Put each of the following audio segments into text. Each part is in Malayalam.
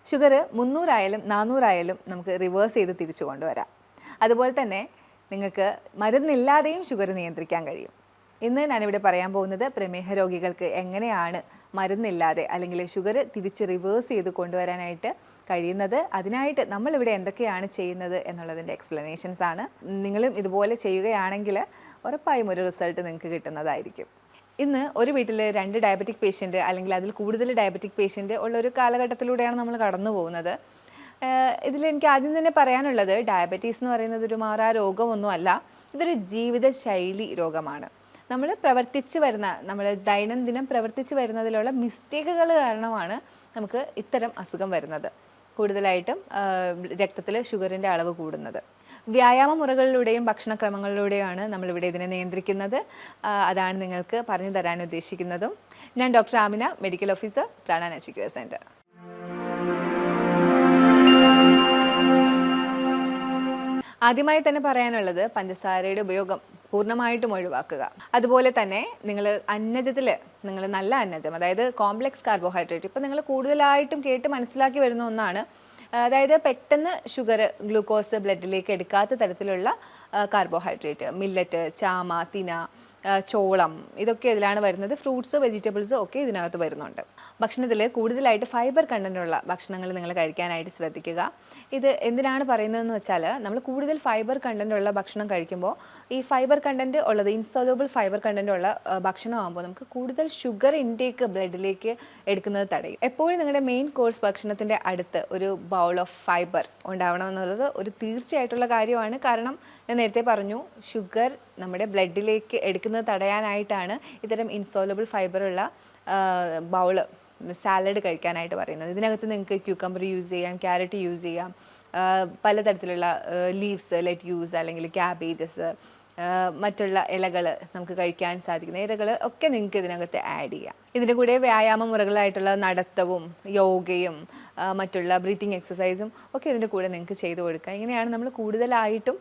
ഷുഗർ 300 ആയാലും 400 ആയാലും നമുക്ക് റിവേഴ്സ് ചെയ്ത് തിരിച്ചു കൊണ്ടുവരാം. അതുപോലെ തന്നെ നിങ്ങൾക്ക് മരുന്നില്ലാതെയും ഷുഗർ നിയന്ത്രിക്കാൻ കഴിയും. ഇന്ന് ഞാനിവിടെ പറയാൻ പോകുന്നത് പ്രമേഹ രോഗികൾക്ക് എങ്ങനെയാണ് മരുന്നില്ലാതെ അല്ലെങ്കിൽ ഷുഗർ തിരിച്ച് റിവേഴ്സ് ചെയ്ത് കൊണ്ടുവരാനായിട്ട് കഴിയുന്നത്, അതിനായിട്ട് നമ്മളിവിടെ എന്തൊക്കെയാണ് ചെയ്യുന്നത് എന്നുള്ളതിൻ്റെ എക്സ്പ്ലനേഷൻസ് ആണ്. നിങ്ങളും ഇതുപോലെ ചെയ്യുകയാണെങ്കിൽ ഉറപ്പായും ഒരു റിസൾട്ട് നിങ്ങൾക്ക് കിട്ടുന്നതായിരിക്കും. ഇന്ന് ഒരു വീട്ടിൽ 2 ഡയബറ്റിക് പേഷ്യൻ്റ് അല്ലെങ്കിൽ അതിൽ കൂടുതൽ ഡയബറ്റിക് പേഷ്യൻ്റ് ഉള്ളൊരു കാലഘട്ടത്തിലൂടെയാണ് നമ്മൾ കടന്നു പോകുന്നത്. ഇതിലെനിക്ക് ആദ്യം തന്നെ പറയാനുള്ളത്, ഡയബറ്റീസ് എന്ന് പറയുന്നത് ഒരു മാറാ രോഗമൊന്നുമല്ല, ഇതൊരു ജീവിതശൈലി രോഗമാണ്. നമ്മൾ ദൈനംദിനം പ്രവർത്തിച്ച് വരുന്നതിലുള്ള മിസ്റ്റേക്കുകൾ കാരണമാണ് നമുക്ക് ഇത്തരം അസുഖം വരുന്നത്. കൂടുതലായിട്ടും രക്തത്തിൽ ഷുഗറിൻ്റെ അളവ് കൂടുന്നത്. വ്യായാമ മുറകളിലൂടെയും ഭക്ഷണക്രമങ്ങളിലൂടെയാണ് നമ്മളിവിടെ ഇതിനെ നിയന്ത്രിക്കുന്നത്. അതാണ് നിങ്ങൾക്ക് പറഞ്ഞു തരാൻ ഉദ്ദേശിക്കുന്നതും. ഞാൻ doctor Amina, medical officer, Prana natural centre. ആദ്യമായി തന്നെ പറയാനുള്ളത്, പഞ്ചസാരയുടെ ഉപയോഗം പൂർണ്ണമായിട്ടും ഒഴിവാക്കുക. അതുപോലെ തന്നെ നിങ്ങൾ നിങ്ങൾ നല്ല അന്നജം, അതായത് കോംപ്ലക്സ് കാർബോഹൈഡ്രേറ്റ്, ഇപ്പം നിങ്ങൾ കൂടുതലായിട്ടും കേട്ട് മനസ്സിലാക്കി വരുന്ന ഒന്നാണ്. അതായത് പെട്ടെന്ന് ഷുഗർ, ഗ്ലൂക്കോസ് ബ്ലഡിലേക്ക് എടുക്കാത്ത തരത്തിലുള്ള കാർബോഹൈഡ്രേറ്റ്, മില്ലറ്റ്, ചാമ, തിന, ചോളം, ഇതൊക്കെ ഇതിലാണ് വരുന്നത്. ഫ്രൂട്ട്സ്, വെജിറ്റബിൾസ് ഒക്കെ ഇതിനകത്ത് വരുന്നുണ്ട്. ഭക്ഷണത്തിൽ കൂടുതലായിട്ട് ഫൈബർ കണ്ടൻറ്റുള്ള ഭക്ഷണങ്ങൾ നിങ്ങൾ കഴിക്കാനായിട്ട് ശ്രദ്ധിക്കുക. ഇത് എന്തിനാണ് പറയുന്നതെന്ന് വെച്ചാൽ, നമ്മൾ കൂടുതൽ ഫൈബർ കണ്ടൻറ്റുള്ള ഭക്ഷണം കഴിക്കുമ്പോൾ ഈ ഫൈബർ കണ്ടൻറ്റ് ഉള്ളത്, ഇൻസോലബിൾ ഫൈബർ കണ്ടൻറ്റ് ഉള്ള ഭക്ഷണമാകുമ്പോൾ നമുക്ക് കൂടുതൽ ഷുഗർ ഇൻടേക്ക് ബ്ലഡിലേക്ക് എടുക്കുന്നത് തടയും. എപ്പോഴും നിങ്ങളുടെ മെയിൻ കോഴ്സ് ഭക്ഷണത്തിൻ്റെ അടുത്ത് ഒരു ബൗൾ ഓഫ് ഫൈബർ ഉണ്ടാവണം എന്നുള്ളത് ഒരു തീർച്ചയായിട്ടുള്ള കാര്യമാണ്. കാരണം ഞാൻ നേരത്തെ പറഞ്ഞു, ഷുഗർ നമ്മുടെ ബ്ലഡിലേക്ക് എടുക്കുന്നത് തടയാനായിട്ടാണ് ഇത്തരം ഇൻസോലബിൾ ഫൈബറുള്ള ബൗള്, സാലഡ് കഴിക്കാനായിട്ട് പറയുന്നത്. ഇതിനകത്ത് നിങ്ങൾക്ക് ക്യൂക്കമ്പർ യൂസ് ചെയ്യാം, ക്യാരറ്റ് യൂസ് ചെയ്യാം, പലതരത്തിലുള്ള ലീവ്സ്, ലെറ്റ്യൂസ് അല്ലെങ്കിൽ ക്യാബേജസ്, മറ്റുള്ള ഇലകൾ നമുക്ക് കഴിക്കാൻ സാധിക്കുന്ന ഇലകൾ ഒക്കെ നിങ്ങൾക്ക് ഇതിനകത്ത് ആഡ് ചെയ്യാം. ഇതിൻ്റെ കൂടെ വ്യായാമ മുറകളായിട്ടുള്ള നടത്തവും യോഗയും മറ്റുള്ള ബ്രീത്തിങ് എക്സസൈസും ഒക്കെ ഇതിൻ്റെ കൂടെ നിങ്ങൾക്ക് ചെയ്തു കൊടുക്കുക. ഇങ്ങനെയാണ് നമ്മൾ കൂടുതലായിട്ടും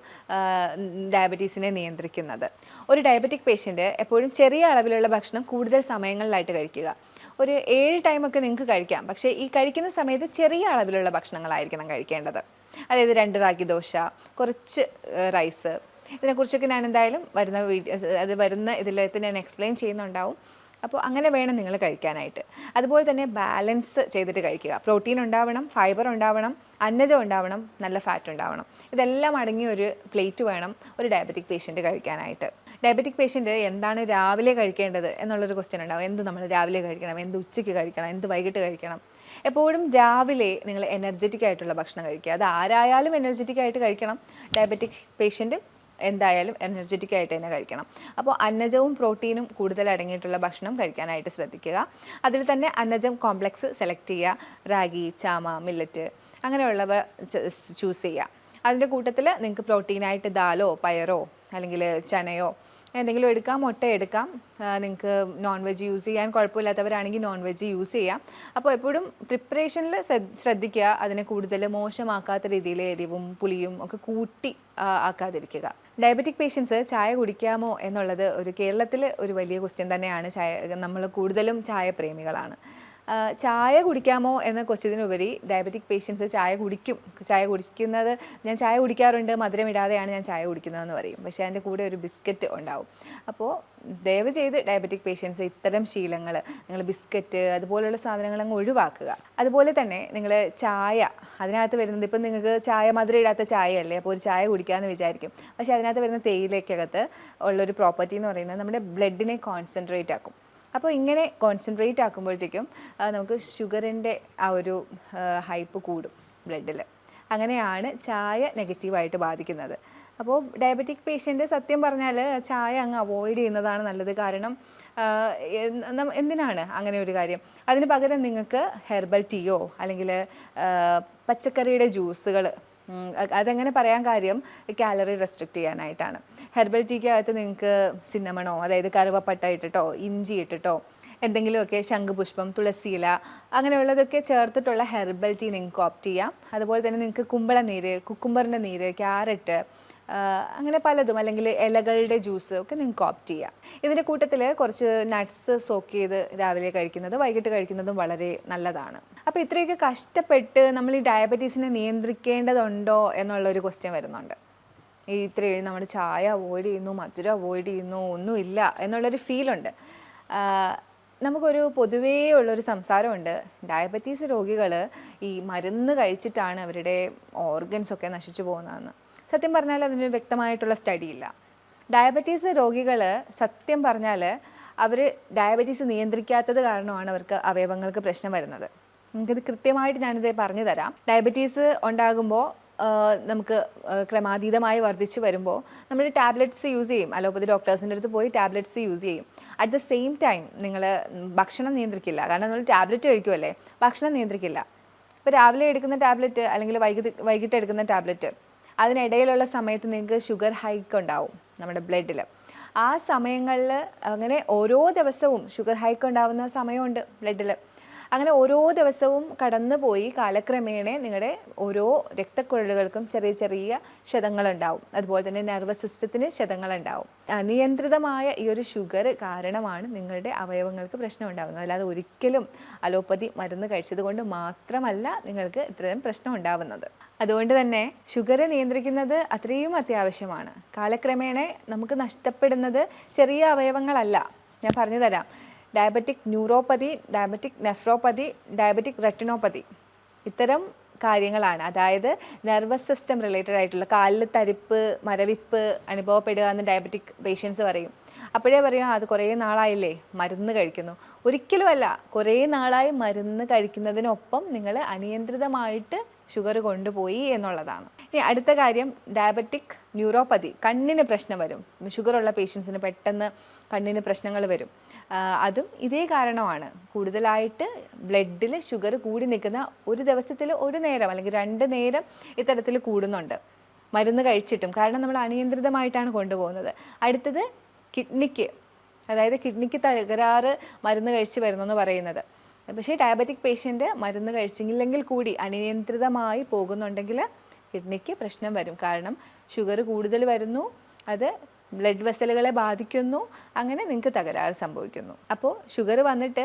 ഡയബറ്റീസിനെ നിയന്ത്രിക്കുന്നത്. ഒരു ഡയബറ്റിക് പേഷ്യൻ്റ് എപ്പോഴും ചെറിയ അളവിലുള്ള ഭക്ഷണം കൂടുതൽ സമയങ്ങളിലായിട്ട് കഴിക്കുക. ഒരു 7 ടൈമൊക്കെ നിങ്ങൾക്ക് കഴിക്കാം, പക്ഷേ ഈ കഴിക്കുന്ന സമയത്ത് ചെറിയ അളവിലുള്ള ഭക്ഷണങ്ങളായിരിക്കണം കഴിക്കേണ്ടത്. അതായത് 2 റാഗി ദോശ, കുറച്ച് റൈസ്, ഇതിനെക്കുറിച്ചൊക്കെ ഞാൻ എന്തായാലും വരുന്ന ഇതിലേക്ക് ഞാൻ എക്സ്പ്ലെയിൻ ചെയ്യുന്നുണ്ടാവും. അപ്പോൾ അങ്ങനെ വേണം നിങ്ങൾ കഴിക്കാനായിട്ട്. അതുപോലെ തന്നെ ബാലൻസ് ചെയ്തിട്ട് കഴിക്കുക. പ്രോട്ടീൻ ഉണ്ടാവണം, ഫൈബർ ഉണ്ടാവണം, അന്നജം ഉണ്ടാവണം, നല്ല ഫാറ്റ് ഉണ്ടാവണം. ഇതെല്ലാം അടങ്ങിയ ഒരു പ്ലേറ്റ് വേണം ഒരു ഡയബറ്റിക് പേഷ്യൻ്റ് കഴിക്കാനായിട്ട്. ഡയബറ്റിക് പേഷ്യൻ്റ് എന്താണ് രാവിലെ കഴിക്കേണ്ടത് എന്നുള്ളൊരു ക്വസ്റ്റ്യൻ ഉണ്ടാവും. എന്ത് നമ്മൾ രാവിലെ കഴിക്കണം, എന്ത് ഉച്ചയ്ക്ക് കഴിക്കണം, എന്ത് വൈകിട്ട് കഴിക്കണം. എപ്പോഴും രാവിലെ നിങ്ങൾ എനർജറ്റിക് ആയിട്ടുള്ള ഭക്ഷണം കഴിക്കുക. അത് ആരായാലും എനർജറ്റിക് ആയിട്ട് കഴിക്കണം. ഡയബറ്റിക് പേഷ്യൻ്റ് എന്തായാലും എനർജറ്റിക് ആയിട്ട് തന്നെ കഴിക്കണം. അപ്പോൾ അന്നജവും പ്രോട്ടീനും കൂടുതൽ അടങ്ങിയിട്ടുള്ള ഭക്ഷണം കഴിക്കാനായിട്ട് ശ്രദ്ധിക്കുക. അതിൽ തന്നെ അന്നജം കോംപ്ലക്സ് സെലക്ട് ചെയ്യുക. റാഗി, ചാമ, മില്ലറ്റ് അങ്ങനെയുള്ളവ ചൂസ് ചെയ്യുക. അതിൻ്റെ കൂട്ടത്തിൽ നിങ്ങൾക്ക് പ്രോട്ടീനായിട്ട് ദാലോ, പയറോ അല്ലെങ്കിൽ ചനയോ എന്തെങ്കിലും എടുക്കാം, മുട്ട എടുക്കാം. നിങ്ങൾക്ക് നോൺ വെജ് യൂസ് ചെയ്യാൻ കുഴപ്പമില്ലാത്തവരാണെങ്കിൽ നോൺ വെജ് യൂസ് ചെയ്യാം. അപ്പോൾ എപ്പോഴും പ്രിപ്പറേഷനിൽ ശ്രദ്ധിക്കുക. അതിനെ കൂടുതൽ മോശമാക്കാത്ത രീതിയിൽ എരിവും പുളിയും ഒക്കെ കൂട്ടി ആക്കാതിരിക്കുക. ഡയബറ്റിക് പേഷ്യൻസ് ചായ കുടിക്കാമോ എന്നുള്ളത് കേരളത്തിൽ ഒരു വലിയ ക്വസ്റ്റ്യൻ തന്നെയാണ്. നമ്മൾ കൂടുതലും ചായ പ്രേമികളാണ്. ചായ കുടിക്കാമോ എന്ന ക്വസ്റ്റ്യത്തിനുപരി ഡയബറ്റിക് പേഷ്യൻസ് ചായ കുടിക്കുന്നത്, ഞാൻ ചായ കുടിക്കാറുണ്ട്, മധുരം ഇടാതെയാണ് ഞാൻ ചായ കുടിക്കുന്നതെന്ന് പറയും. പക്ഷേ അതിൻ്റെ കൂടെ ഒരു ബിസ്ക്കറ്റ് ഉണ്ടാവും. അപ്പോൾ ദയവ് ചെയ്ത് ഡയബറ്റിക് പേഷ്യൻസ് ഇത്തരം ശീലങ്ങൾ, നിങ്ങൾ ബിസ്ക്കറ്റ് അതുപോലുള്ള സാധനങ്ങൾ അങ്ങ് ഒഴിവാക്കുക. അതുപോലെ തന്നെ നിങ്ങൾ ചായ, അതിനകത്ത് വരുന്നത്, ഇപ്പം നിങ്ങൾക്ക് ചായ മധുരം ഇടാത്ത ചായയല്ലേ, അപ്പോൾ ഒരു ചായ കുടിക്കാമെന്ന് വിചാരിക്കും. പക്ഷേ അതിനകത്ത് വരുന്ന തേയിലയ്ക്കകത്ത് ഉള്ളൊരു പ്രോപ്പർട്ടി എന്ന് പറയുന്നത് നമ്മുടെ ബ്ലഡിനെ കോൺസെൻട്രേറ്റ് ആക്കും. അപ്പോൾ ഇങ്ങനെ കോൺസെൻട്രേറ്റ് ആക്കുമ്പോഴത്തേക്കും നമുക്ക് ഷുഗറിൻ്റെ ആ ഒരു ഹൈപ്പ് കൂടും ബ്ലഡിൽ. അങ്ങനെയാണ് ചായ നെഗറ്റീവായിട്ട് ബാധിക്കുന്നത്. അപ്പോൾ ഡയബറ്റിക് പേഷ്യൻ്റ് സത്യം പറഞ്ഞാൽ ചായ അങ്ങ് അവോയ്ഡ് ചെയ്യുന്നതാണ് നല്ലത്. കാരണം എന്തിനാണ് അങ്ങനെ ഒരു കാര്യം? അതിന് പകരം നിങ്ങൾക്ക് ഹെർബൽ ടീയോ അല്ലെങ്കിൽ പച്ചക്കറിയുടെ ജ്യൂസുകൾ, അതെങ്ങനെ പറയാൻ കാര്യം, കാലറി റെസ്ട്രിക്റ്റ് ചെയ്യാനായിട്ടാണ്. ഹെർബൽ ടീക്കകത്ത് നിങ്ങൾക്ക് സിന്നമണോ, അതായത് കറുവപ്പട്ട ഇട്ടിട്ടോ ഇഞ്ചി ഇട്ടിട്ടോ എന്തെങ്കിലുമൊക്കെ, ശംഖുപുഷ്പം, തുളസിയില അങ്ങനെയുള്ളതൊക്കെ ചേർത്തിട്ടുള്ള ഹെർബൽ ടീ നിങ്ങൾക്ക് ഓപ്റ്റ് ചെയ്യാം. അതുപോലെ തന്നെ നിങ്ങൾക്ക് കുമ്പളനീര്, കുക്കുംബറിൻ്റെ നീര്, ക്യാരറ്റ്, അങ്ങനെ പലതും, അല്ലെങ്കിൽ ഇലകളുടെ ജ്യൂസ് ഒക്കെ നിങ്ങൾക്ക് ഓപ്റ്റ് ചെയ്യാം. ഇതിൻ്റെ കൂട്ടത്തിൽ കുറച്ച് നട്ട്സ് സോക്ക് ചെയ്ത് രാവിലെ കഴിക്കുന്നത് വൈകിട്ട് കഴിക്കുന്നതും വളരെ നല്ലതാണ്. അപ്പോൾ അപ്പോൾ ഇത്രയൊക്കെ കഷ്ടപ്പെട്ട് നമ്മൾ ഈ ഡയബറ്റീസിനെ നിയന്ത്രിക്കേണ്ടതുണ്ടോ എന്നുള്ളൊരു ക്വസ്റ്റ്യൻ വരുന്നുണ്ട്. ഈ ഇത്രയും നമ്മൾ ചായ അവോയ്ഡ് ചെയ്യുന്നു, മധുരം അവോയ്ഡ് ചെയ്യുന്നു, ഒന്നുമില്ല എന്നുള്ളൊരു ഫീലുണ്ട്. നമുക്കൊരു പൊതുവേ ഉള്ളൊരു സംസാരമുണ്ട്, ഡയബറ്റീസ് രോഗികൾ ഈ മരുന്ന് കഴിച്ചിട്ടാണ് അവരുടെ ഓർഗൻസൊക്കെ നശിച്ചു പോകുന്നതെന്ന്. സത്യം പറഞ്ഞാൽ അതിന് വ്യക്തമായിട്ടുള്ള സ്റ്റഡി ഇല്ല. ഡയബറ്റീസ് രോഗികൾ സത്യം പറഞ്ഞാൽ അവർ ഡയബറ്റീസ് നിയന്ത്രിക്കാത്തത് കാരണമാണ് അവർക്ക് അവയവങ്ങൾക്ക് പ്രശ്നം വരുന്നത്. നമുക്കിത് കൃത്യമായിട്ട് ഞാനിത് പറഞ്ഞു തരാം. ഡയബറ്റീസ് ഉണ്ടാകുമ്പോൾ നമുക്ക് ക്രമാതീതമായി വർദ്ധിച്ചു വരുമ്പോൾ നമ്മൾ ടാബ്ലറ്റ്സ് യൂസ് ചെയ്യും. അലോപ്പതി ഡോക്ടേഴ്സിൻ്റെ അടുത്ത് പോയി ടാബ്ലറ്റ്സ് യൂസ് ചെയ്യും. അറ്റ് ദ സെയിം ടൈം നിങ്ങൾ ഭക്ഷണം നിയന്ത്രിക്കില്ല. കാരണം നമ്മൾ ടാബ്ലറ്റ് കഴിക്കുമല്ലേ, ഭക്ഷണം നിയന്ത്രിക്കില്ല. ഇപ്പോൾ രാവിലെ എടുക്കുന്ന ടാബ്ലറ്റ് അല്ലെങ്കിൽ വൈകിട്ട് എടുക്കുന്ന ടാബ്ലറ്റ്, അതിനിടയിലുള്ള സമയത്ത് നിങ്ങൾക്ക് ഷുഗർ ഹൈക്ക് ഉണ്ടാവും നമ്മുടെ ബ്ലഡിൽ. ആ സമയങ്ങളിൽ അങ്ങനെ ഓരോ ദിവസവും ഷുഗർ ഹൈക്ക് ഉണ്ടാവുന്ന സമയമുണ്ട് ബ്ലഡിൽ. അങ്ങനെ ഓരോ ദിവസവും കടന്നു പോയി കാലക്രമേണ നിങ്ങളുടെ ഓരോ രക്തക്കുഴലുകൾക്കും ചെറിയ ചെറിയ ക്ഷതങ്ങളുണ്ടാവും. അതുപോലെ തന്നെ നെർവസ് സിസ്റ്റത്തിന് ക്ഷതങ്ങളുണ്ടാവും. അനിയന്ത്രിതമായ ഈ ഒരു ഷുഗർ കാരണമാണ് നിങ്ങളുടെ അവയവങ്ങൾക്ക് പ്രശ്നം ഉണ്ടാകുന്നത്. അല്ലാതെ ഒരിക്കലും അലോപ്പതി മരുന്ന് കഴിച്ചത് കൊണ്ട് മാത്രമല്ല നിങ്ങൾക്ക് ഇത്രയും പ്രശ്നം ഉണ്ടാവുന്നത്. അതുകൊണ്ട് തന്നെ ഷുഗർ നിയന്ത്രിക്കുന്നത് അത്രയും അത്യാവശ്യമാണ്. കാലക്രമേണ നമുക്ക് നഷ്ടപ്പെടുന്നത് ചെറിയ അവയവങ്ങളല്ല. ഞാൻ പറഞ്ഞു തരാം. Diabetic neuropathy, diabetic nephropathy, diabetic retinopathy, ഇത്തരം കാര്യങ്ങളാണ്. അതായത് നെർവസ് സിസ്റ്റം റിലേറ്റഡ് ആയിട്ടുള്ള കാലിൽ തരിപ്പ്, മരവിപ്പ് അനുഭവപ്പെടുക എന്ന് ഡയബറ്റിക് പേഷ്യൻസ് പറയും. അപ്പോഴേ പറയാം അത് കുറേ നാളായില്ലേ മരുന്ന് കഴിക്കുന്നു. ഒരിക്കലുമല്ല, കുറേ നാളായി മരുന്ന് കഴിക്കുന്നതിനൊപ്പം നിങ്ങൾ അനിയന്ത്രിതമായിട്ട് ഷുഗർ കൊണ്ടുപോയി എന്നുള്ളതാണ്. ഇനി അടുത്ത കാര്യം, ഡയബറ്റിക് ന്യൂറോപ്പതി, കണ്ണിന് പ്രശ്നം വരും. ഷുഗറുള്ള പേഷ്യൻസിന് പെട്ടെന്ന് കണ്ണിന് പ്രശ്നങ്ങൾ വരും. അതും ഇതേ കാരണമാണ്. കൂടുതലായിട്ട് ബ്ലഡിൽ ഷുഗർ കൂടി നിൽക്കുന്ന, ഒരു ദിവസത്തിൽ ഒരു നേരം അല്ലെങ്കിൽ 2 നേരം ഇത്തരത്തിൽ കൂടുന്നുണ്ട് മരുന്ന് കഴിച്ചിട്ടും. കാരണം നമ്മൾ അനിയന്ത്രിതമായിട്ടാണ് കൊണ്ടുപോകുന്നത്. അടുത്തത് കിഡ്നിക്ക്, അതായത് കിഡ്നിക്ക് തകരാറ് മരുന്ന് കഴിച്ച് വരുന്നെന്ന് പറയുന്നത്. പക്ഷേ ഡയബറ്റിക് പേഷ്യൻ്റ് മരുന്ന് കഴിച്ചില്ലെങ്കിൽ കൂടി അനിയന്ത്രിതമായി പോകുന്നുണ്ടെങ്കിൽ കിഡ്നിക്ക് പ്രശ്നം വരും. കാരണം ഷുഗർ കൂടുതൽ വരുന്നു, അത് ബ്ലഡ് വെസലുകളെ ബാധിക്കുന്നു, അങ്ങനെ നിങ്ങൾക്ക് തകരാറ് സംഭവിക്കുന്നു. അപ്പോൾ ഷുഗർ വന്നിട്ട്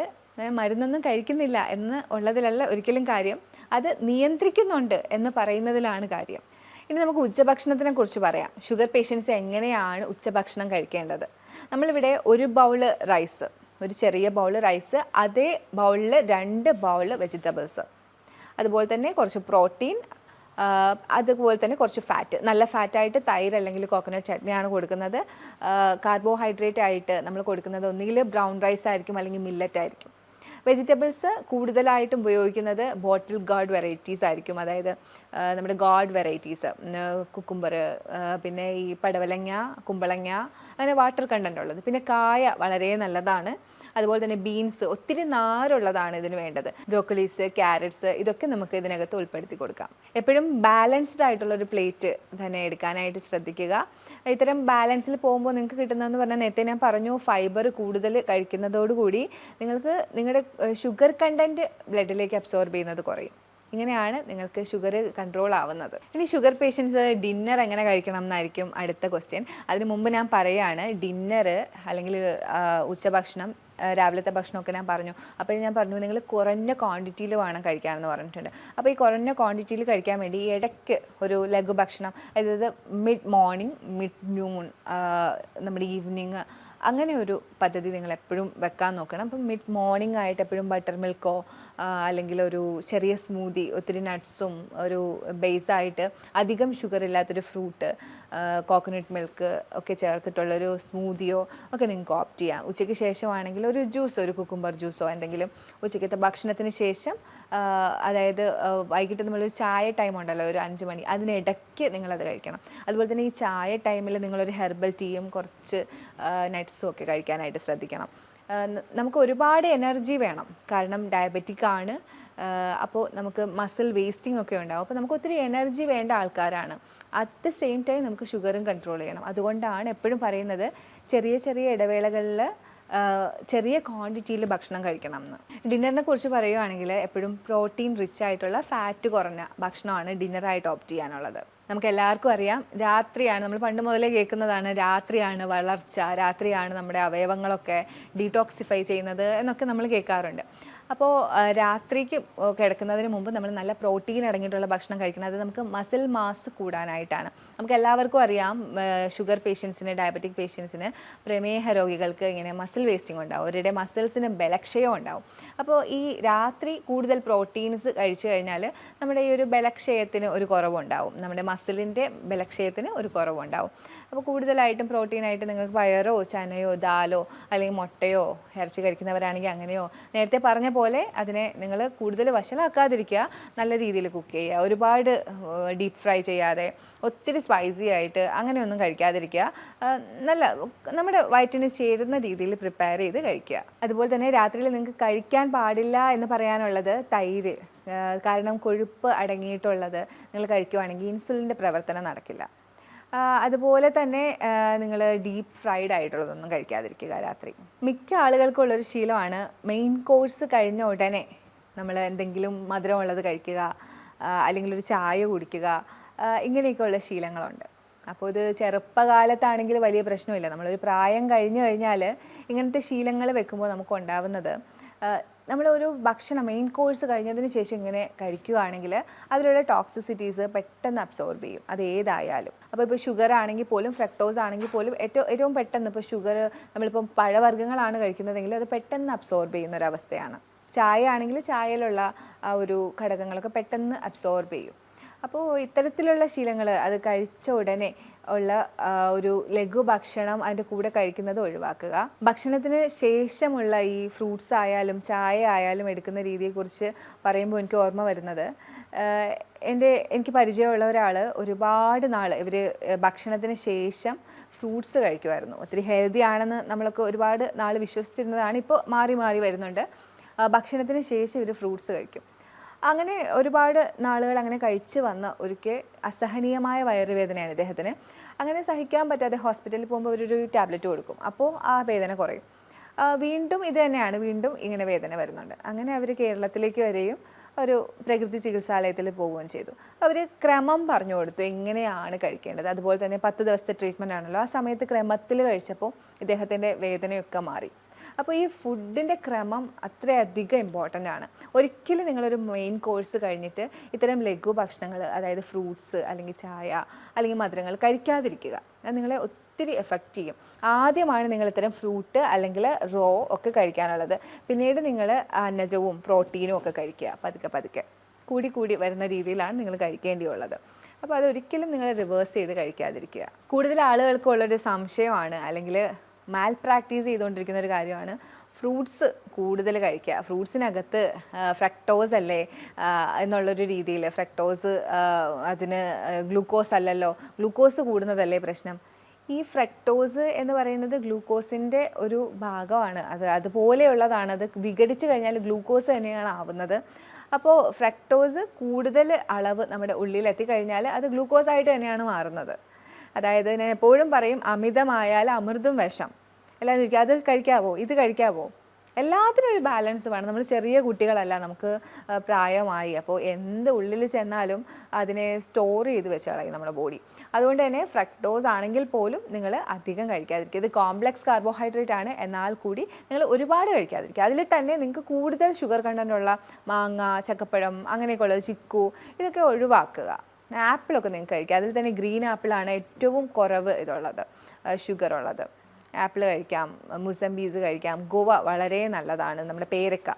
മരുന്നൊന്നും കഴിക്കുന്നില്ല എന്ന് ഉള്ളതിലല്ല ഒരിക്കലും കാര്യം, അത് നിയന്ത്രിക്കുന്നുണ്ട് എന്ന് പറയുന്നതിലാണ് കാര്യം. ഇനി നമുക്ക് ഉച്ചഭക്ഷണത്തിനെ കുറിച്ച് പറയാം. ഷുഗർ പേഷ്യൻസ് എങ്ങനെയാണ് ഉച്ചഭക്ഷണം കഴിക്കേണ്ടത്? നമ്മളിവിടെ ഒരു ബൗള് റൈസ്, ഒരു ചെറിയ ബൗള് റൈസ്, അതേ ബൗളിൽ 2 ബൗള് വെജിറ്റബിൾസ്, അതുപോലെ തന്നെ കുറച്ച് പ്രോട്ടീൻ, അതുപോലെ തന്നെ കുറച്ച് ഫാറ്റ്, നല്ല ഫാറ്റായിട്ട് തൈര് അല്ലെങ്കിൽ കോക്കനട്ട് ചട്നിയാണ് കൊടുക്കുന്നത്. കാർബോഹൈഡ്രേറ്റ് ആയിട്ട് നമ്മൾ കൊടുക്കുന്നത് ഒന്നുകിൽ ബ്രൗൺ റൈസ് ആയിരിക്കും അല്ലെങ്കിൽ മില്ലറ്റ് ആയിരിക്കും. വെജിറ്റബിൾസ് കൂടുതലായിട്ടും ഉപയോഗിക്കുന്നത് ബോട്ടിൽ ഗാർഡ് വെറൈറ്റീസ് ആയിരിക്കും. അതായത് നമ്മുടെ ഗാർഡ് വെറൈറ്റീസ്, കുക്കുംബർ, പിന്നെ ഈ പടവലങ്ങ, കുമ്പളങ്ങ, അങ്ങനെ വാട്ടർ കണ്ടൻ്റ് ഉള്ളത്. പിന്നെ കായ വളരെ നല്ലതാണ്. അതുപോലെ തന്നെ ബീൻസ്, ഒത്തിരി നാരുള്ളതാണ് ഇതിന് വേണ്ടത്. ബ്രോക്കലീസ്, ക്യാരറ്റ്സ്, ഇതൊക്കെ നമുക്ക് ഇതിനകത്ത് ഉൾപ്പെടുത്തി കൊടുക്കാം. എപ്പോഴും ബാലൻസ്ഡ് ആയിട്ടുള്ളൊരു പ്ലേറ്റ് തന്നെ എടുക്കാനായിട്ട് ശ്രദ്ധിക്കുക. ഇത്തരം ബാലൻസിൽ പോകുമ്പോൾ നിങ്ങൾക്ക് കിട്ടുന്നതെന്ന് പറഞ്ഞാൽ, നേരത്തെ ഞാൻ പറഞ്ഞു, ഫൈബർ കൂടുതൽ കഴിക്കുന്നതോടുകൂടി നിങ്ങൾക്ക് നിങ്ങളുടെ ഷുഗർ കണ്ടൻറ്റ് ബ്ലഡിലേക്ക് അബ്സോർബ് ചെയ്യുന്നത് കുറയും. ഇങ്ങനെയാണ് നിങ്ങൾക്ക് ഷുഗർ കൺട്രോൾ ആവുന്നത്. ഇനി ഷുഗർ പേഷ്യൻസ് ഡിന്നർ എങ്ങനെ കഴിക്കണം എന്നായിരിക്കും അടുത്ത ക്വസ്റ്റ്യൻ. അതിന് മുമ്പ് ഞാൻ പറയുകയാണ്, ഡിന്നർ അല്ലെങ്കിൽ ഉച്ചഭക്ഷണം, രാവിലത്തെ ഭക്ഷണമൊക്കെ ഞാൻ പറഞ്ഞു. അപ്പോൾ ഞാൻ പറഞ്ഞു നിങ്ങൾ കുറഞ്ഞ ക്വാണ്ടിറ്റിയിൽ വേണം കഴിക്കാമെന്ന് പറഞ്ഞിട്ടുണ്ട്. അപ്പോൾ ഈ കുറഞ്ഞ ക്വാണ്ടിറ്റിയിൽ കഴിക്കാൻ വേണ്ടി ഇടയ്ക്ക് ഒരു ലഘു ഭക്ഷണം, അതായത് മിഡ് മോർണിംഗ്, മിഡ് നൂൺ, നമ്മുടെ ഈവനിങ്, അങ്ങനെ ഒരു പദ്ധതി നിങ്ങൾ എപ്പോഴും വെക്കാൻ നോക്കണം. അപ്പം മിഡ് മോർണിംഗ് ആയിട്ട് എപ്പോഴും ബട്ടർ മിൽക്കോ അല്ലെങ്കിൽ ഒരു ചെറിയ സ്മൂതി, ഒത്തിരി നട്ട്സും ഒരു ബേസായിട്ട് അധികം ഷുഗർ ഇല്ലാത്തൊരു ഫ്രൂട്ട്, കോക്കനട്ട് മിൽക്ക് ഒക്കെ ചേർത്തിട്ടുള്ളൊരു സ്മൂതിയോ ഒക്കെ നിങ്ങൾക്ക് ഓപ്റ്റ് ചെയ്യാം. ഉച്ചയ്ക്ക് ശേഷമാണെങ്കിൽ ഒരു ജ്യൂസോ, ഒരു കുക്കുംബർ ജ്യൂസോ എന്തെങ്കിലും ഉച്ചയ്ക്കത്തെ ഭക്ഷണത്തിന് ശേഷം, അതായത് വൈകിട്ട് നമ്മളൊരു ചായ ടൈം ഉണ്ടല്ലോ, ഒരു 5 മണി, അതിനിടയ്ക്ക് നിങ്ങളത് കഴിക്കണം. അതുപോലെ തന്നെ ഈ ചായ ടൈമിൽ നിങ്ങളൊരു ഹെർബൽ ടീയും കുറച്ച് നട്ട്സും ഒക്കെ കഴിക്കാനായിട്ട് ശ്രദ്ധിക്കണം. നമുക്ക് ഒരുപാട് എനർജി വേണം, കാരണം ഡയബറ്റിക് ആണ്. അപ്പോൾ നമുക്ക് മസിൽ വേസ്റ്റിംഗ് ഒക്കെ ഉണ്ടാവും. അപ്പോൾ നമുക്ക് ഒത്തിരി എനർജി വേണ്ട ആൾക്കാരാണ്. അറ്റ് ദ സെയിം ടൈം നമുക്ക് ഷുഗറും കൺട്രോൾ ചെയ്യണം. അതുകൊണ്ടാണ് എപ്പോഴും പറയുന്നത് ചെറിയ ചെറിയ ഇടവേളകളിൽ ചെറിയ ക്വാണ്ടിറ്റിയിൽ ഭക്ഷണം കഴിക്കണം എന്ന്. ഡിന്നറിനെ കുറിച്ച് പറയുകയാണെങ്കിൽ എപ്പോഴും പ്രോട്ടീൻ റിച്ച് ആയിട്ടുള്ള ഫാറ്റ് കുറഞ്ഞ ഭക്ഷണമാണ് ഡിന്നറായിട്ട് ഓപ്റ്റ് ചെയ്യാനുള്ളത്. നമുക്ക് എല്ലാവർക്കും അറിയാം, രാത്രിയാണ്, നമ്മൾ പണ്ട് മുതലേ കേൾക്കുന്നതാണ്, രാത്രിയാണ് വളർച്ച, രാത്രിയാണ് നമ്മുടെ അവയവങ്ങളൊക്കെ ഡീടോക്സിഫൈ ചെയ്യുന്നത് എന്നൊക്കെ നമ്മൾ കേൾക്കാറുണ്ട്. അപ്പോൾ രാത്രിക്ക് കിടക്കുന്നതിന് മുമ്പ് നമ്മൾ നല്ല പ്രോട്ടീൻ അടങ്ങിയിട്ടുള്ള ഭക്ഷണം കഴിക്കണം. അത് നമുക്ക് മസിൽ മാസ് കൂടാനായിട്ടാണ്. നമുക്ക് എല്ലാവർക്കും അറിയാം, ഷുഗർ പേഷ്യൻസിന്, ഡയബറ്റിക് പേഷ്യൻസിന്, പ്രമേഹ രോഗികൾക്ക് ഇങ്ങനെ മസിൽ വേസ്റ്റിംഗ് ഉണ്ടാവും, അവരുടെ മസിൽസിന് ബലക്ഷയം ഉണ്ടാവും. അപ്പോൾ ഈ രാത്രി കൂടുതൽ പ്രോട്ടീൻസ് കഴിച്ചു കഴിഞ്ഞാൽ നമ്മുടെ ഈ ഒരു ബലക്ഷയത്തിന് ഒരു കുറവുണ്ടാവും, നമ്മുടെ മസിലിൻ്റെ ബലക്ഷയത്തിന് ഒരു കുറവുണ്ടാവും. അപ്പോൾ കൂടുതലായിട്ടും പ്രോട്ടീനായിട്ട് നിങ്ങൾക്ക് പയറോ ചനയോ ദാലോ അല്ലെങ്കിൽ മുട്ടയോ ഇറച്ചി കഴിക്കുന്നവരാണെങ്കിൽ അങ്ങനെയോ, നേരത്തെ പറഞ്ഞ പോലെ അതിനെ നിങ്ങൾ കൂടുതൽ വഷളാക്കാതിരിക്കുക, നല്ല രീതിയിൽ കുക്ക് ചെയ്യുക, ഒരുപാട് ഡീപ്പ് ഫ്രൈ ചെയ്യാതെ ഒത്തിരി സ്പൈസി ആയിട്ട് അങ്ങനെയൊന്നും കഴിക്കാതിരിക്കുക, നല്ല നമ്മുടെ വയറ്റിന് ചേരുന്ന രീതിയിൽ പ്രിപ്പയർ ചെയ്ത് കഴിക്കുക. അതുപോലെ തന്നെ രാത്രിയിൽ നിങ്ങൾക്ക് കഴിക്കാൻ പാടില്ല എന്ന് പറയാനുള്ളത് തൈര്, കാരണം കൊഴുപ്പ് അടങ്ങിയിട്ടുള്ളത് നിങ്ങൾ കഴിക്കുവാണെങ്കിൽ ഇൻസുലിൻ്റെ പ്രവർത്തനം നടക്കില്ല. അതുപോലെ തന്നെ നിങ്ങൾ ഡീപ്പ് ഫ്രൈഡ് ആയിട്ടുള്ളതൊന്നും കഴിക്കാതിരിക്കുക രാത്രി. മിക്ക ആളുകൾക്കുള്ളൊരു ശീലമാണ് മെയിൻ കോഴ്സ് കഴിഞ്ഞ ഉടനെ നമ്മൾ എന്തെങ്കിലും മധുരമുള്ളത് കഴിക്കുക, അല്ലെങ്കിൽ ഒരു ചായ കുടിക്കുക, ഇങ്ങനെയൊക്കെയുള്ള ശീലങ്ങളുണ്ട്. അപ്പോൾ ഇത് ചെറുപ്പകാലത്താണെങ്കിൽ വലിയ പ്രശ്നമില്ല. നമ്മളൊരു പ്രായം കഴിഞ്ഞു കഴിഞ്ഞാൽ ഇങ്ങനത്തെ ശീലങ്ങൾ വെക്കുമ്പോൾ നമുക്ക് ഉണ്ടാവുന്നത്, നമ്മളൊരു ഭക്ഷണം മെയിൻ കോഴ്സ് കഴിഞ്ഞതിന് ശേഷം ഇങ്ങനെ കഴിക്കുകയാണെങ്കിൽ അതിലുള്ള ടോക്സിസിറ്റീസ് പെട്ടെന്ന് അബ്സോർബ് ചെയ്യും, അത് ഏതായാലും. അപ്പോൾ ഇപ്പോൾ ഷുഗർ ആണെങ്കിൽ പോലും, ഫ്രക്ടോസ് ആണെങ്കിൽ പോലും ഏറ്റവും പെട്ടെന്ന്, ഇപ്പോൾ ഷുഗർ നമ്മളിപ്പം പഴവർഗ്ഗങ്ങളാണ് കഴിക്കുന്നതെങ്കിൽ അത് പെട്ടെന്ന് അബ്സോർബ് ചെയ്യുന്ന ഒരവസ്ഥയാണ്. ചായ ആണെങ്കിൽ ചായയിലുള്ള ആ ഒരു ഘടകങ്ങളൊക്കെ പെട്ടെന്ന് അബ്സോർബ് ചെയ്യും. അപ്പോൾ ഇത്തരത്തിലുള്ള ശീലങ്ങൾ, അത് കഴിച്ച ഉടനെ ഉള്ള ഒരു ലഘു ഭക്ഷണം അതിൻ്റെ കൂടെ കഴിക്കുന്നത് ഒഴിവാക്കുക. ഭക്ഷണത്തിന് ശേഷമുള്ള ഈ ഫ്രൂട്ട്സ് ആയാലും ചായ ആയാലും എടുക്കുന്ന രീതിയെക്കുറിച്ച് പറയുമ്പോൾ എനിക്ക് ഓർമ്മ വരുന്നത്, എനിക്ക് പരിചയമുള്ള ഒരാൾ ഒരുപാട് നാൾ ഇവർ ഭക്ഷണത്തിന് ശേഷം ഫ്രൂട്ട്സ് കഴിക്കുമായിരുന്നു. ഒത്തിരി ഹെൽത്തി ആണെന്ന് നമ്മളൊക്കെ ഒരുപാട് നാൾ വിശ്വസിച്ചിരുന്നതാണ്, ഇപ്പോൾ മാറി മാറി വരുന്നുണ്ട്. ഭക്ഷണത്തിന് ശേഷം ഇവർ ഫ്രൂട്ട്സ് കഴിക്കും. അങ്ങനെ ഒരുപാട് നാളുകൾ അങ്ങനെ കഴിച്ച് വന്ന ഒരിക്കൽ അസഹനീയമായ വയറുവേദനയാണ് ഇദ്ദേഹത്തിന്. അങ്ങനെ സഹിക്കാൻ പറ്റാതെ ഹോസ്പിറ്റലിൽ പോകുമ്പോൾ അവരൊരു ടാബ്ലറ്റ് കൊടുക്കും, അപ്പോൾ ആ വേദന കുറയും. വീണ്ടും ഇത് തന്നെയാണ്, വീണ്ടും ഇങ്ങനെ വേദന വരുന്നുണ്ട്. അങ്ങനെ അവർ കേരളത്തിലേക്ക് വരികയും ഒരു പ്രകൃതി ചികിത്സാലയത്തിൽ പോവുകയും ചെയ്തു. അവർ ക്രമം പറഞ്ഞു കൊടുത്തു എങ്ങനെയാണ് കഴിക്കേണ്ടത്. അതുപോലെ തന്നെ 10 ദിവസത്തെ ട്രീറ്റ്മെൻ്റ് ആണല്ലോ, ആ സമയത്ത് ക്രമത്തിൽ കഴിച്ചപ്പോൾ ഇദ്ദേഹത്തിൻ്റെ വേദനയൊക്കെ മാറി. അപ്പോൾ ഈ ഫുഡിൻ്റെ ക്രമം അത്രയധികം ഇമ്പോർട്ടൻ്റ് ആണ്. ഒരിക്കലും നിങ്ങളൊരു മെയിൻ കോഴ്സ് കഴിഞ്ഞിട്ട് ഇത്തരം ലഘു ഭക്ഷണങ്ങൾ, അതായത് ഫ്രൂട്ട്സ് അല്ലെങ്കിൽ ചായ അല്ലെങ്കിൽ മധുരങ്ങൾ കഴിക്കാതിരിക്കുക. അത് നിങ്ങളെ ഒത്തിരി എഫക്റ്റ് ചെയ്യും. ആദ്യമാണ് നിങ്ങൾ ഇത്തരം ഫ്രൂട്ട് അല്ലെങ്കിൽ റോ ഒക്കെ കഴിക്കാനുള്ളത്. പിന്നീട് നിങ്ങൾ അന്നജവും പ്രോട്ടീനും ഒക്കെ കഴിക്കുക. പതുക്കെ കൂടി വരുന്ന രീതിയിലാണ് നിങ്ങൾ കഴിക്കേണ്ടിയുള്ളത്. അപ്പോൾ അതൊരിക്കലും നിങ്ങൾ റിവേഴ്സ് ചെയ്ത് കഴിക്കാതിരിക്കുക. കൂടുതൽ ആളുകൾക്കുള്ളൊരു സംശയമാണ്, അല്ലെങ്കിൽ മാൽ പ്രാക്ടീസ് ചെയ്തുകൊണ്ടിരിക്കുന്ന ഒരു കാര്യമാണ് ഫ്രൂട്ട്സ് കൂടുതൽ കഴിക്കുക. ഫ്രൂട്ട്സിനകത്ത് ഫ്രക്ടോസ് അല്ലേ എന്നുള്ളൊരു രീതിയിൽ, ഫ്രക്ടോസ് അതിന് ഗ്ലൂക്കോസ് അല്ലല്ലോ, ഗ്ലൂക്കോസ് കൂടുന്നതല്ലേ പ്രശ്നം. ഈ ഫ്രക്ടോസ് എന്ന് പറയുന്നത് ഗ്ലൂക്കോസിൻ്റെ ഒരു ഭാഗമാണ്, അതുപോലെയുള്ളതാണ്. അത് വിഘടിച്ച് കഴിഞ്ഞാൽ ഗ്ലൂക്കോസ് തന്നെയാണ് ആവുന്നത്. അപ്പോൾ ഫ്രക്ടോസ് കൂടുതൽ അളവ് നമ്മുടെ ഉള്ളിൽ എത്തിക്കഴിഞ്ഞാൽ അത് ഗ്ലൂക്കോസായിട്ട് തന്നെയാണ് മാറുന്നത്. അതായത് ഞാൻ എപ്പോഴും പറയും, അമിതമായാൽ അമൃതും വിഷം. എല്ലാവരും ചോദിക്കുക അത് കഴിക്കാവോ, ഇത് കഴിക്കാവോ? എല്ലാത്തിനും ഒരു ബാലൻസ് വേണം. നമ്മൾ ചെറിയ കുട്ടികളല്ല, നമുക്ക് പ്രായമായി. അപ്പോൾ എന്ത് ഉള്ളിൽ ചെന്നാലും അതിനെ സ്റ്റോർ ചെയ്ത് വെച്ച് കളയും നമ്മുടെ ബോഡി. അതുകൊണ്ട് തന്നെ ഫ്രക്ടോസ് ആണെങ്കിൽ പോലും നിങ്ങൾ അധികം കഴിക്കാതിരിക്കുക. ഇത് കോംപ്ലക്സ് കാർബോഹൈഡ്രേറ്റ് ആണ്, എന്നാൽ കൂടി നിങ്ങൾ ഒരുപാട് കഴിക്കാതിരിക്കുക. അതിൽ തന്നെ നിങ്ങൾക്ക് കൂടുതൽ ഷുഗർ കണ്ടൻറ്റുള്ള മാങ്ങ, ചക്കപ്പഴം, അങ്ങനെയൊക്കെയുള്ളത്, ചിക്കു, ഇതൊക്കെ ഒഴിവാക്കുക. ആപ്പിളൊക്കെ നിങ്ങൾക്ക് കഴിക്കുക. അതിൽ തന്നെ ഗ്രീൻ ആപ്പിളാണ് ഏറ്റവും കുറവ് ഇതുള്ളത്, ഷുഗർ ഉള്ളത്. ആപ്പിൾ കഴിക്കാം, മുസംബീസ് കഴിക്കാം, ഗോവ വളരെ നല്ലതാണ്, നമ്മുടെ പേരക്ക,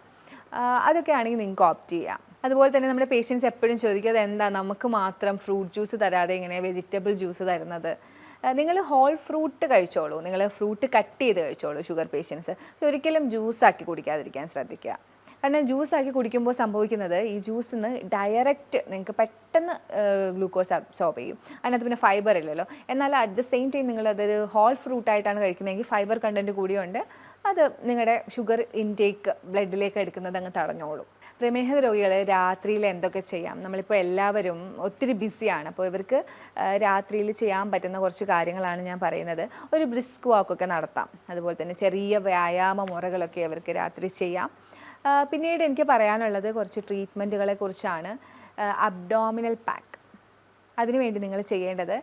അതൊക്കെ ആണെങ്കിൽ നിങ്ങൾക്ക് ഓപ്റ്റ് ചെയ്യാം. അതുപോലെ തന്നെ നമ്മുടെ പേഷ്യൻസ് എപ്പോഴും ചോദിക്കുന്നത്, എന്താ നമുക്ക് മാത്രം ഫ്രൂട്ട് ജ്യൂസ് തരാതെ ഇങ്ങനെ വെജിറ്റബിൾ ജ്യൂസ് തരുന്നത്? നിങ്ങൾ ഹോൾ ഫ്രൂട്ട് കഴിച്ചോളൂ, നിങ്ങൾ ഫ്രൂട്ട് കട്ട് ചെയ്ത് കഴിച്ചോളൂ ഷുഗർ പേഷ്യൻസ്. ഒരിക്കലും ജ്യൂസാക്കി കുടിക്കാതിരിക്കാൻ ശ്രദ്ധിക്കുക. കാരണം ജ്യൂസാക്കി കുടിക്കുമ്പോൾ സംഭവിക്കുന്നത്, ഈ ജ്യൂസിൽ നിന്ന് ഡയറക്റ്റ് നിങ്ങൾക്ക് പെട്ടെന്ന് ഗ്ലൂക്കോസ് അബ്സോർബ് ചെയ്യും. അതിനകത്ത് പിന്നെ ഫൈബർ ഇല്ലല്ലോ. എന്നാൽ അറ്റ് ദ സെയിം ടൈം നിങ്ങളതൊരു ഹോൾ ഫ്രൂട്ടായിട്ടാണ് കഴിക്കുന്നതെങ്കിൽ ഫൈബർ കണ്ടൻറ്റ് കൂടിയുണ്ട്, അത് നിങ്ങളുടെ ഷുഗർ ഇൻടേക്ക് ബ്ലഡിലേക്ക് എടുക്കുന്നത് അങ്ങ് തടഞ്ഞോളും. പ്രമേഹ രോഗികൾ രാത്രിയിൽ എന്തൊക്കെ ചെയ്യാം? നമ്മളിപ്പോൾ എല്ലാവരും ഒത്തിരി ബിസിയാണ്. അപ്പോൾ ഇവർക്ക് രാത്രിയിൽ ചെയ്യാൻ പറ്റുന്ന കുറച്ച് കാര്യങ്ങളാണ് ഞാൻ പറയുന്നത്. ഒരു ബ്രിസ്ക് വാക്കൊക്കെ നടത്താം. അതുപോലെ തന്നെ ചെറിയ വ്യായാമ മുറകളൊക്കെ അവർക്ക് രാത്രി ചെയ്യാം. പിന്നീട് എനിക്ക് പറയാനുള്ളത് കുറച്ച് ട്രീറ്റ്മെൻറ്റുകളെ കുറിച്ചാണ്. അബ്ഡോമിനൽ പാക്ക്, അതിനുവേണ്ടി നിങ്ങൾ ചെയ്യേണ്ടത്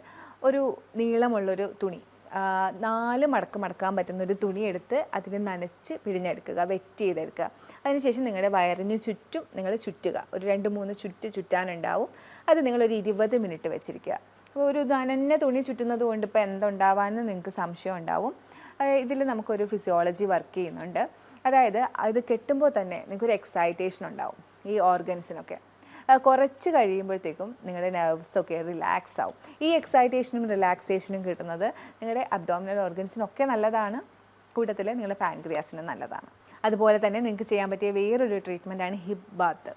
ഒരു നീളമുള്ളൊരു തുണി, 4 മടക്ക് മടക്കാൻ പറ്റുന്ന ഒരു തുണി എടുത്ത് അതിനെ നനച്ച് പിഴിഞ്ഞെടുക്കുക, വെറ്റ് ചെയ്തെടുക്കുക. അതിനുശേഷം നിങ്ങളുടെ വയറിന് ചുറ്റും നിങ്ങൾ ചുറ്റുക. ഒരു 2-3 ചുറ്റാനുണ്ടാവും. അത് നിങ്ങളൊരു 20 മിനിറ്റ് വെച്ചിരിക്കുക. അപ്പോൾ ഒരു നനഞ്ഞ തുണി ചുറ്റുന്നത് കൊണ്ട് ഇപ്പോൾ എന്തുണ്ടാവാമെന്ന് നിങ്ങൾക്ക് സംശയം ഉണ്ടാവും. ഇതിൽ നമുക്കൊരു ഫിസിയോളജി വർക്ക് ചെയ്യുന്നുണ്ട്. അതായത് ഇത് കെട്ടുമ്പോൾ തന്നെ നിങ്ങൾക്കൊരു എക്സൈറ്റേഷൻ ഉണ്ടാവും ഈ ഓർഗൻസിനൊക്കെ. കുറച്ച് കഴിയുമ്പോഴത്തേക്കും നിങ്ങളുടെ നെർവ്സൊക്കെ റിലാക്സ് ആവും. ഈ എക്സൈറ്റേഷനും റിലാക്സേഷനും കിട്ടുന്നത് നിങ്ങളുടെ അബ്ഡോമിനൽ ഓർഗൻസിനൊക്കെ നല്ലതാണ്, കൂട്ടത്തിൽ നിങ്ങളുടെ പാൻക്രിയാസിനും നല്ലതാണ്. അതുപോലെ തന്നെ നിങ്ങൾക്ക് ചെയ്യാൻ പറ്റിയ വേറൊരു ട്രീറ്റ്മെൻറ്റാണ് ഹിപ്പ് ബാത്ത്.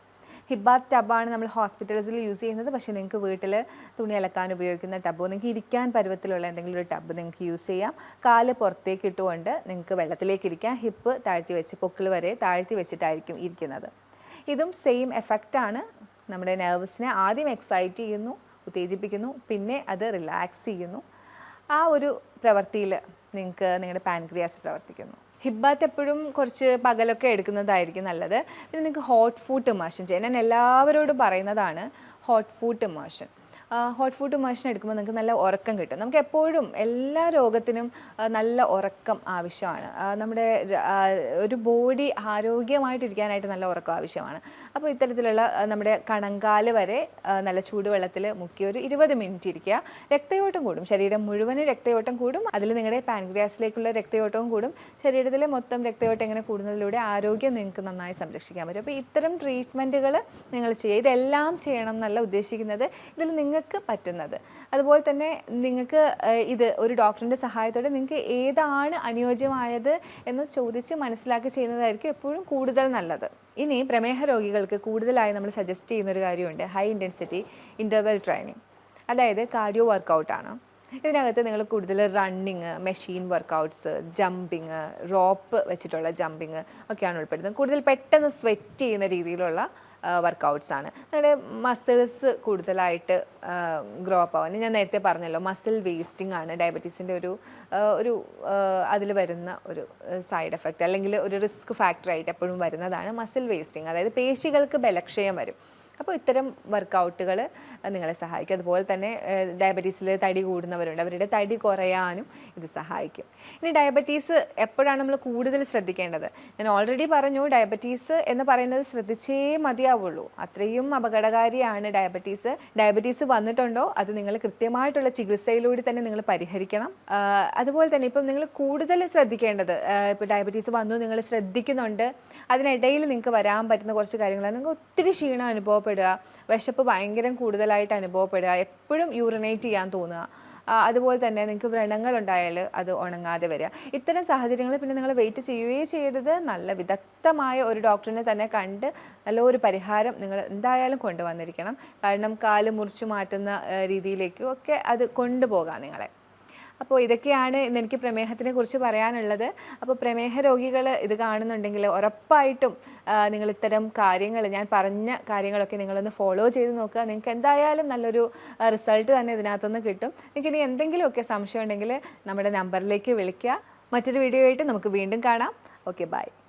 ഹിപ്പ് ബാത്ത് ടബാണ് നമ്മൾ ഹോസ്പിറ്റൽസിൽ യൂസ് ചെയ്യുന്നത്. പക്ഷേ നിങ്ങൾക്ക് വീട്ടിൽ തുണി അലക്കാൻ ഉപയോഗിക്കുന്ന ടബോ, നിങ്ങൾക്ക് ഇരിക്കാൻ പരുവത്തിലുള്ള എന്തെങ്കിലും ഒരു ടബ് നിങ്ങൾക്ക് യൂസ് ചെയ്യാം. കാല് പുറത്തേക്ക് ഇട്ടുകൊണ്ട് നിങ്ങൾക്ക് വെള്ളത്തിലേക്ക് ഇരിക്കാം. ഹിപ്പ് താഴ്ത്തി വെച്ച് പൊക്കിൾ വരെ താഴ്ത്തി വെച്ചിട്ടായിരിക്കും ഇരിക്കുന്നത്. ഇതും സെയിം എഫക്റ്റാണ്. നമ്മുടെ നെർവ്സിനെ ആദ്യം എക്സൈറ്റ് ചെയ്യുന്നു, ഉത്തേജിപ്പിക്കുന്നു, പിന്നെ അത് റിലാക്സ് ചെയ്യുന്നു. ആ ഒരു പ്രവൃത്തിയിൽ നിങ്ങൾക്ക് നിങ്ങളുടെ പാൻക്രിയാസ് പ്രവർത്തിക്കുന്നു. ഹിപ്പ് ബാത്ത് എപ്പോഴും കുറച്ച് പകലൊക്കെ എടുക്കുന്നതായിരിക്കും നല്ലത്. പിന്നെ നിങ്ങൾക്ക് ഹോട്ട് ഫുഡ് ഇമേർഷൻ ചെയ്യാൻ ഞാൻ എല്ലാവരോടും പറയുന്നതാണ് hot food immersion. Hot food immersion എടുക്കുമ്പോൾ നിങ്ങൾക്ക് നല്ല ഉറക്കം കിട്ടും. നമുക്ക് എപ്പോഴും എല്ലാ രോഗത്തിനും നല്ല ഉറക്കം ആവശ്യമാണ്. നമ്മുടെ ഒരു ബോഡി ആരോഗ്യമായിട്ടിരിക്കാനായിട്ട് നല്ല ഉറക്കം ആവശ്യമാണ്. അപ്പോൾ ഇത്തരത്തിലുള്ള നമ്മുടെ കണങ്കാല് വരെ നല്ല ചൂടുവെള്ളത്തിൽ മുക്കി ഒരു 20 മിനിറ്റ് ഇരിക്കുക. രക്തയോട്ടം കൂടും, ശരീരം മുഴുവനും രക്തയോട്ടം കൂടും. അതിൽ നിങ്ങളുടെ പാൻക്രിയാസിലേക്കുള്ള രക്തയോട്ടവും കൂടും. ശരീരത്തിലെ മൊത്തം രക്തയോട്ടം ഇങ്ങനെ കൂടുന്നതിലൂടെ ആരോഗ്യം നിങ്ങൾക്ക് നന്നായി സംരക്ഷിക്കാൻ പറ്റും. അപ്പോൾ ഇത്തരം ട്രീറ്റ്മെൻറ്റുകൾ നിങ്ങൾ ചെയ്യുക. ഇതെല്ലാം ചെയ്യണം എന്നല്ല ഉദ്ദേശിക്കുന്നത്, ഇതിൽ നിങ്ങൾക്ക് പറ്റുന്നത്. അതുപോലെ തന്നെ നിങ്ങൾക്ക് ഇത് ഒരു ഡോക്ടറിൻ്റെ സഹായത്തോടെ നിങ്ങൾക്ക് ഏതാണ് അനുയോജ്യമായത് എന്ന് ചോദിച്ച് മനസ്സിലാക്കി ചെയ്യുന്നതായിരിക്കും എപ്പോഴും കൂടുതൽ നല്ലത്. ഇനി പ്രമേഹ രോഗികൾക്ക് കൂടുതലായി നമ്മൾ സജസ്റ്റ് ചെയ്യുന്നൊരു കാര്യമുണ്ട്, ഹൈ ഇൻറ്റൻസിറ്റി ഇൻ്റർവെൽ ട്രെയിനിങ്. അതായത് കാർഡിയോ വർക്കൗട്ടാണ്. ഇതിനകത്ത് നിങ്ങൾ കൂടുതൽ running, machine workouts, jumping, rope വെച്ചിട്ടുള്ള ജമ്പിങ് ഒക്കെയാണ് ഉൾപ്പെടുന്നത്. കൂടുതൽ പെട്ടെന്ന് സ്വെറ്റ് ചെയ്യുന്ന രീതിയിലുള്ള വർക്കൗട്ട്സാണ്. നിങ്ങളുടെ മസിൽസ് കൂടുതലായിട്ട് ഗ്രോ അപ്പ് ആവാൻ. ഞാൻ നേരത്തെ പറഞ്ഞല്ലോ, മസിൽ വേസ്റ്റിംഗ് ആണ് ഡയബറ്റീസിൻ്റെ ഒരു അതിൽ വരുന്ന ഒരു സൈഡ് എഫക്റ്റ്, അല്ലെങ്കിൽ ഒരു റിസ്ക് ഫാക്ടറായിട്ട് എപ്പോഴും വരുന്നതാണ് മസിൽ വേസ്റ്റിംഗ്. അതായത് പേശികൾക്ക് ബലക്ഷയം വരും. അപ്പോൾ ഇത്തരം വർക്കൗട്ടുകൾ നിങ്ങളെ സഹായിക്കും. അതുപോലെ തന്നെ ഡയബറ്റീസിൽ തടി കൂടുന്നവരുണ്ട്, അവരുടെ തടി കുറയാനും ഇത് സഹായിക്കും. ഇനി ഡയബറ്റീസ് എപ്പോഴാണ് നമ്മൾ കൂടുതൽ ശ്രദ്ധിക്കേണ്ടത്? ഞാൻ ഓൾറെഡി പറഞ്ഞു, ഡയബറ്റീസ് എന്ന് പറയുന്നത് ശ്രദ്ധിച്ചേ മതിയാവുള്ളൂ. അത്രയും അപകടകാരിയാണ് ഡയബറ്റീസ്. ഡയബറ്റീസ് വന്നിട്ടുണ്ടോ അത് നിങ്ങൾ കൃത്യമായിട്ടുള്ള ചികിത്സയിലൂടെ തന്നെ നിങ്ങൾ പരിഹരിക്കണം. അതുപോലെ തന്നെ ഇപ്പം നിങ്ങൾ കൂടുതൽ ശ്രദ്ധിക്കേണ്ടത്, ഇപ്പോൾ ഡയബറ്റീസ് വന്നു നിങ്ങൾ ശ്രദ്ധിക്കുന്നുണ്ട്, അതിനിടയിൽ നിങ്ങൾക്ക് വരാൻ പറ്റുന്ന കുറച്ച് കാര്യങ്ങളാണ്. നിങ്ങൾക്ക് ഒത്തിരി ക്ഷീണം അനുഭവപ്പെടുക, വിശപ്പ് ഭയങ്കര കൂടുതലായിട്ട് അനുഭവപ്പെടുക, എപ്പോഴും യൂറിനേറ്റ് ചെയ്യാൻ തോന്നുക, അതുപോലെ തന്നെ നിങ്ങൾക്ക് വ്രണങ്ങളുണ്ടായാൽ അത് ഉണങ്ങാതെ വരിക. ഇത്തരം സാഹചര്യങ്ങളിൽ പിന്നെ നിങ്ങൾ വെയിറ്റ് ചെയ്യുകയേ ചെയ്യരുത്. നല്ല വിദഗ്ധമായ ഒരു ഡോക്ടറിനെ തന്നെ കണ്ട് നല്ലൊരു പരിഹാരം നിങ്ങൾ എന്തായാലും കൊണ്ടുവന്നിരിക്കണം. കാരണം കാല് മുറിച്ചു മാറ്റുന്ന രീതിയിലേക്കും ഒക്കെ അത് കൊണ്ടുപോകാം നിങ്ങളെ. അപ്പോൾ ഇതൊക്കെയാണ് ഇന്ന് എനിക്ക് പ്രമേഹത്തിനെ കുറിച്ച് പറയാനുള്ളത്. അപ്പോൾ പ്രമേഹ രോഗികൾ ഇത് കാണുന്നുണ്ടെങ്കിൽ ഉറപ്പായിട്ടും നിങ്ങൾ ഇത്തരം കാര്യങ്ങൾ, ഞാൻ പറഞ്ഞ കാര്യങ്ങളൊക്കെ നിങ്ങളൊന്ന് ഫോളോ ചെയ്ത് നോക്കുക. നിങ്ങൾക്ക് എന്തായാലും നല്ലൊരു റിസൾട്ട് തന്നെ ഇതിനകത്തുനിന്ന് കിട്ടും. നിങ്ങൾക്ക് ഇനി എന്തെങ്കിലുമൊക്കെ സംശയം ഉണ്ടെങ്കിൽ നമ്മുടെ നമ്പറിലേക്ക് വിളിക്കുക. മറ്റൊരു വീഡിയോ ആയിട്ട് നമുക്ക് വീണ്ടും കാണാം. Okay, by.